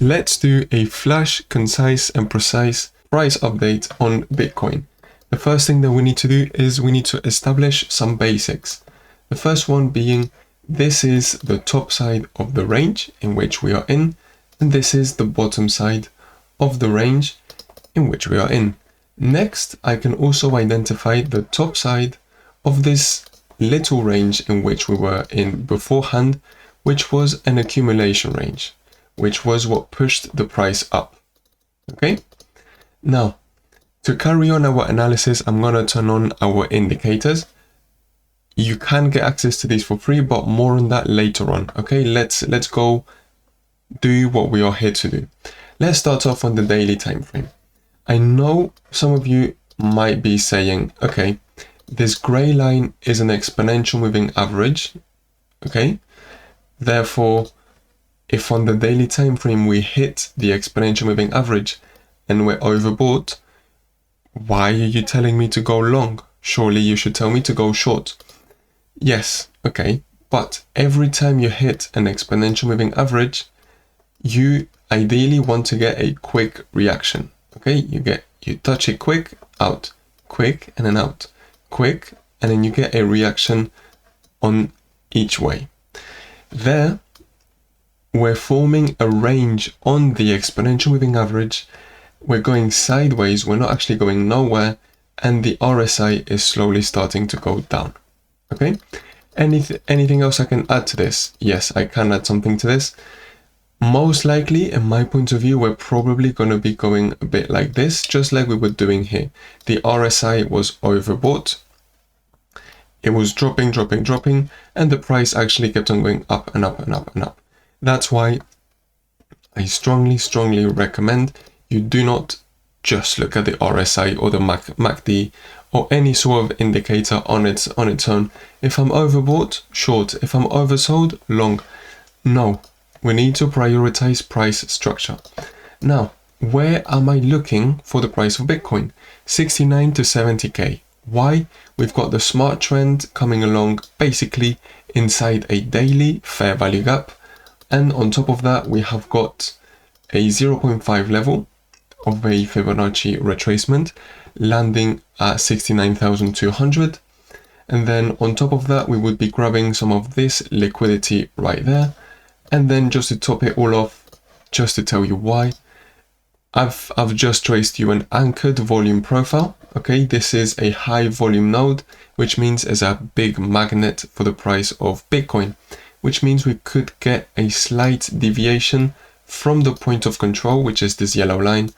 let's do a flash, concise and precise price update on Bitcoin. The first thing that we need to do is we need to establish some basics. The first one being, this is the top side of the range in which we are in, and this is the bottom side of the range in which we are in. Next, I can also identify the top side of this little range in which we were in beforehand, which was an accumulation range, which was what pushed the price up. Okay? Now, to carry on our analysis, I'm going to turn on our indicators. You can get access to these for free, but more on that later on. Okay, let's go do what we are here to do. Let's start off on the daily time frame. I know some of you might be saying, okay, this gray line is an exponential moving average. Okay, therefore, if on the daily time frame we hit the exponential moving average and we're overbought, why are you telling me to go long? Surely you should tell me to go short. Yes, okay, but every time you hit an exponential moving average, you ideally want to get a quick reaction. Okay, you touch it quick, out, quick, and then out, quick, and then you get a reaction on each way. There, we're forming a range on the exponential moving average. We're going sideways, we're not actually going nowhere, and the RSI is slowly starting to go down. Okay, anything else I can add to this? Yes, I can add something to this. Most likely, in my point of view, we're probably going to be going a bit like this, just like we were doing here. The RSI was overbought. It was dropping, and the price actually kept on going up and up and up and up. That's why I strongly recommend you do not just look at the RSI or the MACD or any sort of indicator on its own. If I'm overbought, short. If I'm oversold, long. No. We need to prioritize price structure. Now, where am I looking for the price of Bitcoin? 69 to 70k. Why? We've got the smart trend coming along basically inside a daily fair value gap. And on top of that, we have got a 0.5 level of a Fibonacci retracement landing at 69,200. And then on top of that, we would be grabbing some of this liquidity right there. And then just to top it all off, just to tell you why, I've just traced you an anchored volume profile. Okay, this is a high volume node, which means there's a big magnet for the price of Bitcoin, which means we could get a slight deviation from the point of control, which is this yellow line,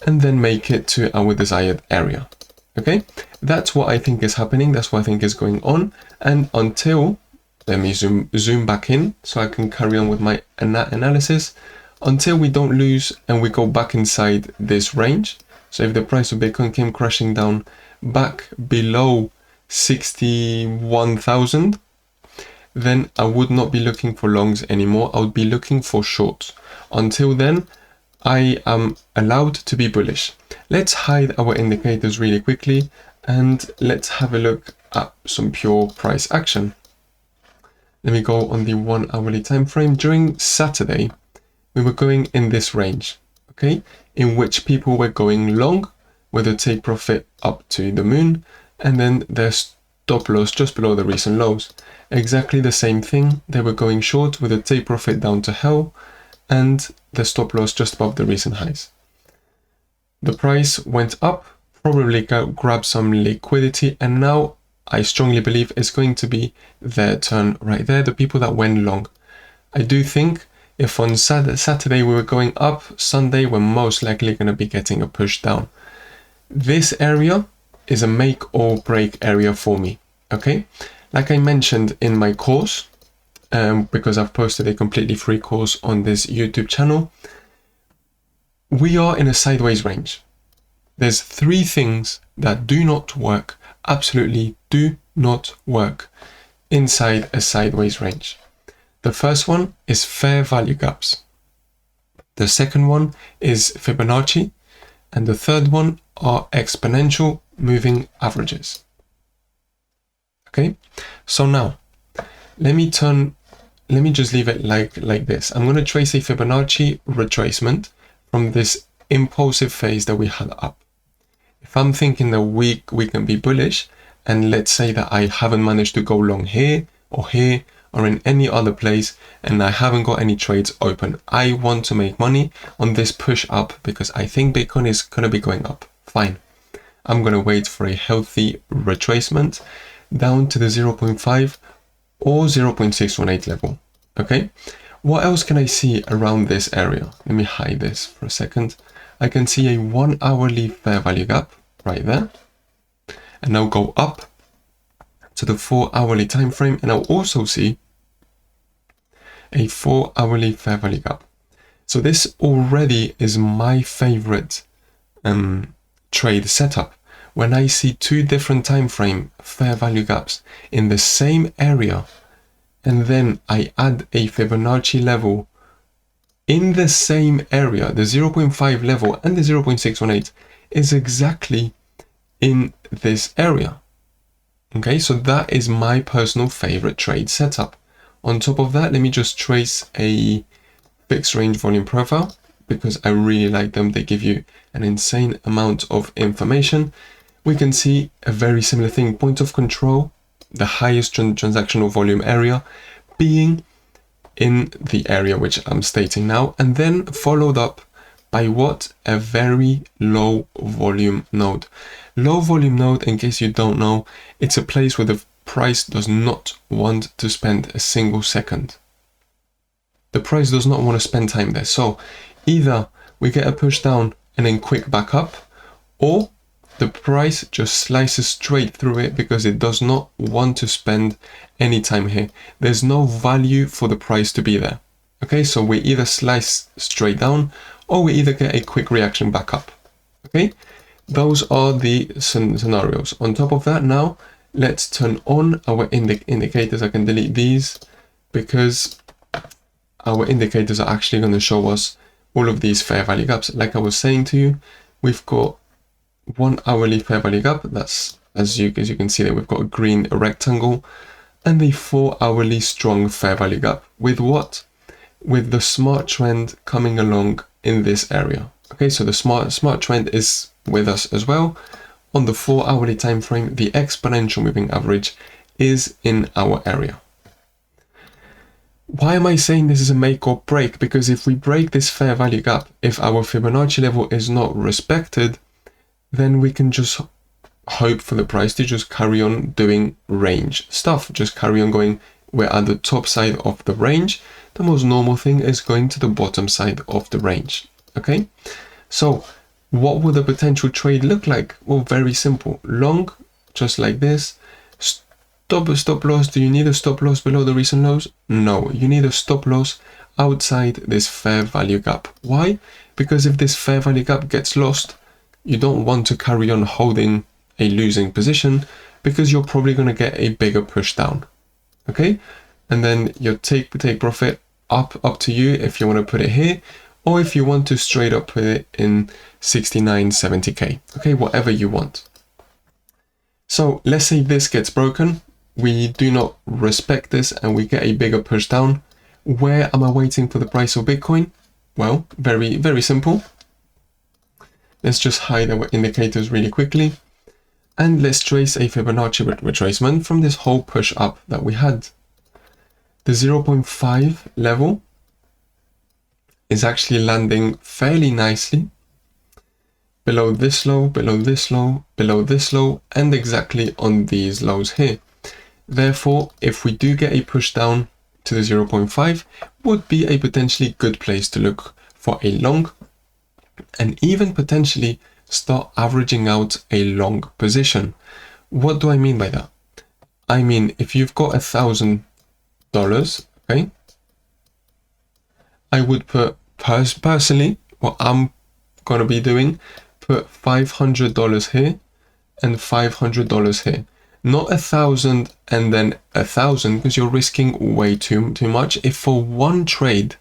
and then make it to our desired area. Okay, that's what I think is happening. That's what I think is going on. And until, let me zoom back in so I can carry on with my analysis, until we don't lose and we go back inside this range. So if the price of Bitcoin came crashing down back below 61,000, then I would not be looking for longs anymore. I would be looking for shorts. Until then, I am allowed to be bullish. Let's hide our indicators really quickly and let's have a look at some pure price action. Let me go on the 1 hourly time frame. During Saturday, we were going in this range, okay, in which people were going long with a take profit up to the moon, and then their stop loss just below the recent lows. Exactly the same thing. They were going short with a take profit down to hell, and the stop loss just above the recent highs. The price went up, probably grabbed some liquidity, and now I strongly believe it's going to be their turn right there, the people that went long. I do think if on Saturday we were going up, Sunday we're most likely going to be getting a push down. This area is a make or break area for me, okay? Like I mentioned in my course, because I've posted a completely free course on this YouTube channel, we are in a sideways range. There's 3 things that do not work, absolutely do not work inside a sideways range. The first one is fair value gaps. The second one is Fibonacci. And the third one are exponential moving averages. Okay, so now let me turn let me just leave it like this. I'm going to trace a Fibonacci retracement from this impulsive phase that we had up. If I'm thinking that we can be bullish, and let's say that I haven't managed to go long here or in any other place, and I haven't got any trades open, I want to make money on this push up because I think Bitcoin is going to be going up. Fine. I'm going to wait for a healthy retracement down to the 0.5 or 0.618 level. Okay. What else can I see around this area? Let me hide this for a second. I can see a 1 hourly fair value gap right there. And I'll go up to the 4 hourly time frame, and I'll also see a 4 hourly fair value gap. So this already is my favorite trade setup. When I see two different time frame fair value gaps in the same area, and then I add a Fibonacci level in the same area, the 0.5 level and the 0.618 is exactly in this area. Okay, so that is my personal favorite trade setup. On top of that, let me just trace a fixed range volume profile because I really like them. They give you an insane amount of information. We can see a very similar thing. Point of control, the highest transactional volume area being in the area which I'm stating now, and then followed up by what? A very low volume node. Low volume node, in case you don't know, it's a place where the price does not want to spend a single second. The price does not want to spend time there. So either we get a push down and then quick back up, or the price just slices straight through it because it does not want to spend any time here. There's no value for the price to be there. Okay, so we either slice straight down or we either get a quick reaction back up. Okay, those are the scenarios. On top of that, now let's turn on our indicators. I can delete these because our indicators are actually going to show us all of these fair value gaps. Like I was saying to you, we've got 1 hourly fair value gap. That's as you can see that we've got a green rectangle, and a 4 hourly strong fair value gap with what? With the smart trend coming along in this area. Okay, so the smart trend is with us as well. On the 4 hourly time frame, the exponential moving average is in our area. Why am I saying this is a make or break? Because if we break this fair value gap, if our Fibonacci level is not respected, then we can just hope for the price to just carry on doing range stuff, just carry on going. We're at the top side of the range. The most normal thing is going to the bottom side of the range. Okay, so what would a potential trade look like? Well, very simple. Long, just like this. Stop loss. Do you need a stop loss below the recent lows? No, you need a stop loss outside this fair value gap. Why? Because if this fair value gap gets lost, you don't want to carry on holding a losing position because you're probably going to get a bigger push down. Okay, and then your take profit up to you if you want to put it here, or if you want to straight up put it in 69, 70k. Okay, whatever you want. So let's say this gets broken, we do not respect this, and we get a bigger push down. Where am I waiting for the price of Bitcoin? Well, very, very simple. Let's just hide our indicators really quickly. And let's trace a Fibonacci retracement from this whole push up that we had. The 0.5 level is actually landing fairly nicely below this low, below this low, below this low, and exactly on these lows here. Therefore, if we do get a push down to the 0.5, would be a potentially good place to look for a long, and even potentially start averaging out a long position. What do I mean by that? I mean, if you've got $1,000, okay, I would put personally, what I'm going to be doing, put $500 here and $500 here. Not 1,000 and then 1,000, because you're risking way too much. If for one trade,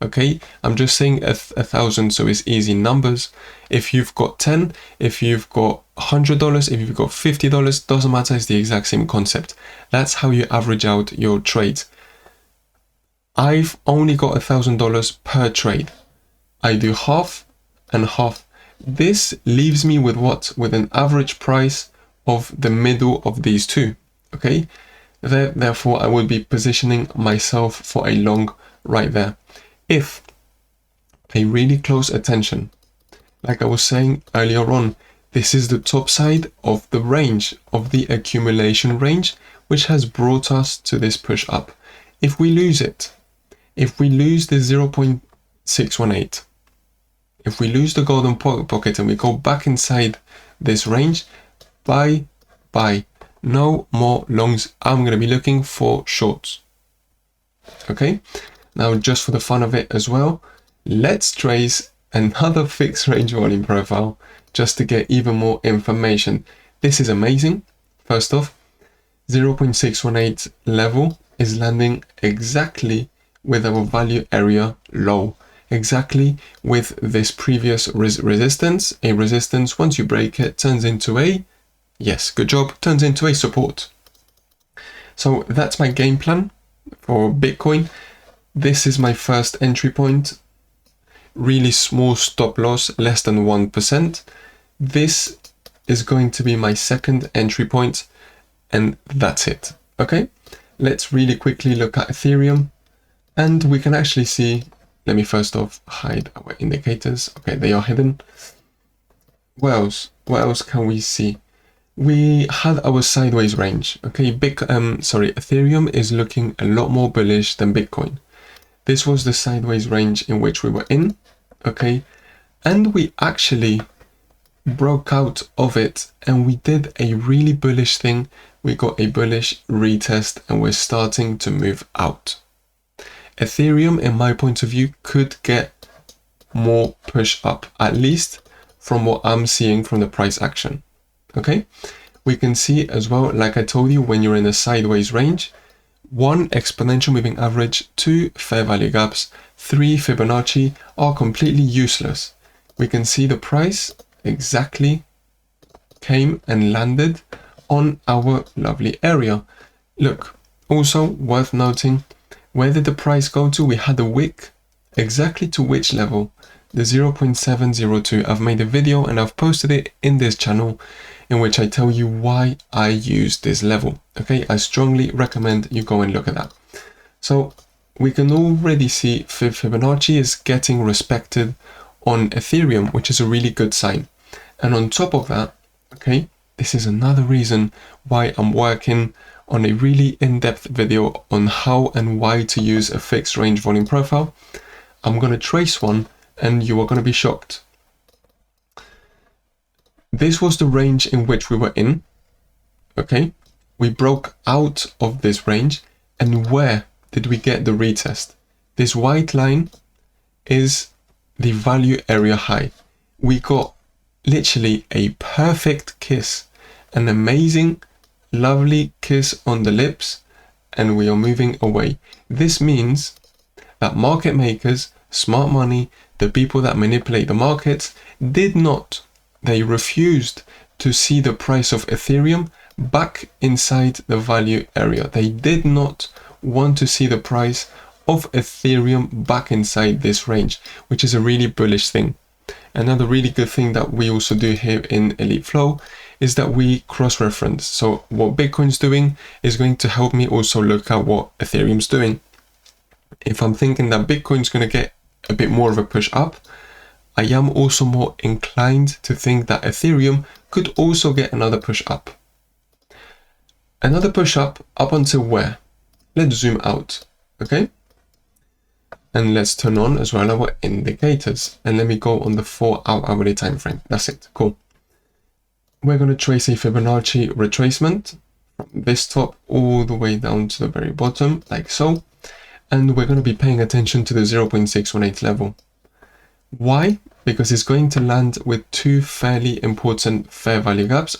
okay, I'm just saying 1,000, so it's easy numbers. If you've got 10, if you've got $100, if you've got $50, doesn't matter, it's the exact same concept. That's how you average out your trades. I've only got $1,000 per trade. I do half and half. This leaves me with what? With an average price of the middle of these two, okay? Therefore, I would be positioning myself for a long right there. If pay really close attention, like I was saying earlier on, this is the top side of the range, of the accumulation range, which has brought us to this push up. If we lose it, if we lose the 0.618, if we lose the golden pocket and we go back inside this range, bye. No more longs. I'm going to be looking for shorts. Okay, now just for the fun of it as well, let's trace another fixed range volume profile just to get even more information. This is amazing. First off, 0.618 level is landing exactly with our value area low, exactly with this previous resistance. A resistance, once you break it, turns into a, yes, good job, turns into a support. So that's my game plan for Bitcoin. This is my first entry point. Really small stop loss, less than 1%. This is going to be my second entry point, and that's it. Okay, let's really quickly look at Ethereum, and we can actually see, let me first off hide our indicators. Okay, they are hidden. What else can we see? We had our sideways range. Okay, Ethereum is looking a lot more bullish than Bitcoin. This was the sideways range in which we were in, okay, and we actually broke out of it and we did a really bullish thing. We got a bullish retest and we're starting to move out. Ethereum, in my point of view, could get more push up, at least from what I'm seeing from the price action. Okay, we can see as well, like I told you, when you're in a sideways range, 1 exponential moving average, 2 fair value gaps, 3 Fibonacci are completely useless. We can see the price exactly came and landed on our lovely area. Look, also worth noting, where did the price go to? We had a wick, exactly to which level? The 0.702. I've made a video and I've posted it in this channel in which I tell you why I use this level. Okay, I strongly recommend you go and look at that. So we can already see Fibonacci is getting respected on Ethereum, which is a really good sign. And on top of that, okay, this is another reason why I'm working on a really in-depth video on how and why to use a fixed range volume profile. I'm going to trace one and you are going to be shocked. This was the range in which we were in, okay? We broke out of this range, and where did we get the retest? This white line is the value area high. We got literally a perfect kiss, an amazing, lovely kiss on the lips, and we are moving away. This means that market makers, smart money, the people that manipulate the markets, they refused to see the price of Ethereum back inside the value area. They did not want to see the price of Ethereum back inside this range, which is a really bullish thing. Another really good thing that we also do here in Elite Flow is that we cross-reference. So what Bitcoin's doing is going to help me also look at what Ethereum's doing. If I'm thinking that Bitcoin's going to get a bit more of a push up, I am also more inclined to think that Ethereum could also get another push up. Another push up until where? Let's zoom out, okay? And let's turn on as well our indicators. And let me go on the 4-hour hourly time frame. That's it, cool. We're going to trace a Fibonacci retracement from this top all the way down to the very bottom, like so. And we're going to be paying attention to the 0.618 level. Why? Because it's going to land with two fairly important fair value gaps,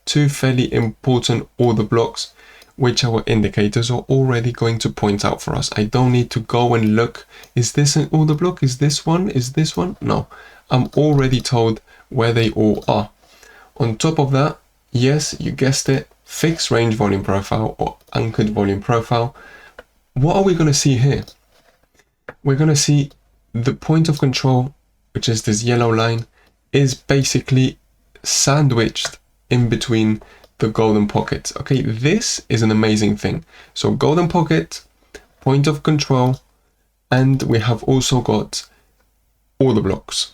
two fairly important order blocks, which our indicators are already going to point out for us. I don't need to go and look, is this an order block? Is this one? Is this one? No, I'm already told where they all are. On top of that, yes, you guessed it, fixed range volume profile or anchored volume profile. what are we going to see here? We're going to see the point of control, which is this yellow line, is basically sandwiched in between the golden pocket. Okay, this is an amazing thing. So golden pocket, point of control, and we have also got all the blocks.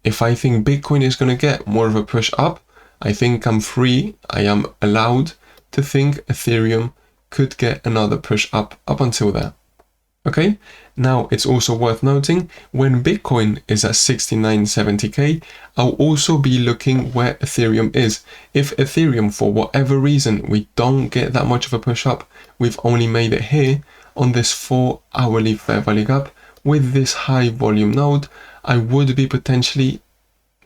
If I think Bitcoin is going to get more of a push up, I think I'm free, I am allowed to think Ethereum could get another push up until there. Okay, now it's also worth noting when Bitcoin is at 6970k, I'll also be looking where Ethereum is. If Ethereum, for whatever reason, we don't get that much of a push up, we've only made it here on this 4-hourly fair value gap with this high volume node, I would be potentially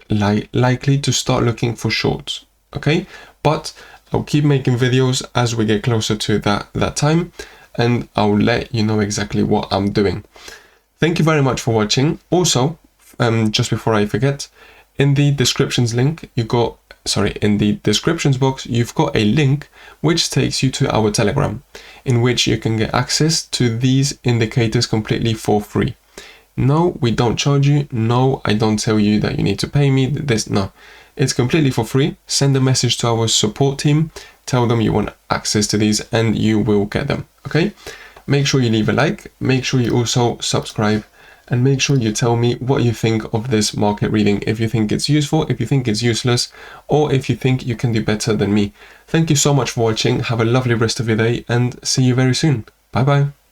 likely to start looking for shorts. Okay, but I'll keep making videos as we get closer to that time, and I'll let you know exactly what I'm doing. Thank you very much for watching. Also, just before I forget, in the descriptions box, you've got a link which takes you to our Telegram, in which you can get access to these indicators completely for free. No, we don't charge you. No, I don't tell you that you need to pay me this. No, it's completely for free. Send a message to our support team. Tell them you want access to these and you will get them. Okay, make sure you leave a like. Make sure you also subscribe, and make sure you tell me what you think of this market reading. If you think it's useful, if you think it's useless, or if you think you can do better than me. Thank you so much for watching. Have a lovely rest of your day and see you very soon. Bye bye.